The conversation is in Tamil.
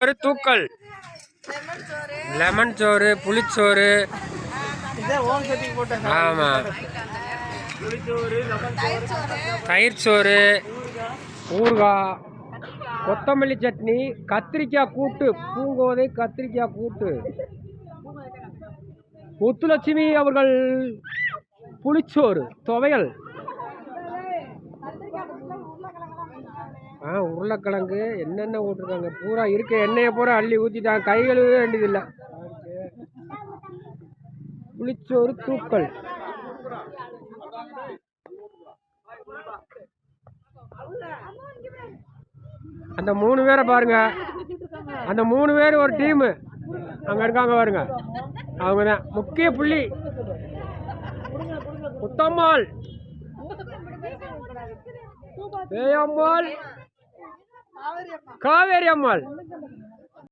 ஒரு தூக்கல், லெமன் சோறு, புளிச்சோறு. ஆமா, தயிர் சோறு, ஊறுகாய், கொத்தமல்லி சட்னி, கத்திரிக்காய் கூட்டு, பூங்கோதை கத்திரிக்காய் கூட்டு. முத்துலட்சுமி அவர்கள் புளிச்சோறு, துவையல், உருளைக்கிழங்கு, என்னென்ன போட்டிருக்காங்க. பூரா இருக்க எண்ணெயை பூரா அள்ளி ஊற்றிட்டாங்க. கை கழுவவே வேண்டியதில்லை. புளிச்சோறு, தூக்கல். அந்த 3 பேரை பாருங்க. அந்த 3 பேர் ஒரு டீமு அங்க இருக்காங்க பாருங்க. அவங்க தான் முக்கிய புள்ளி. முத்தம்மாள், பேயம்மாள், காவேரி அம்மாள்.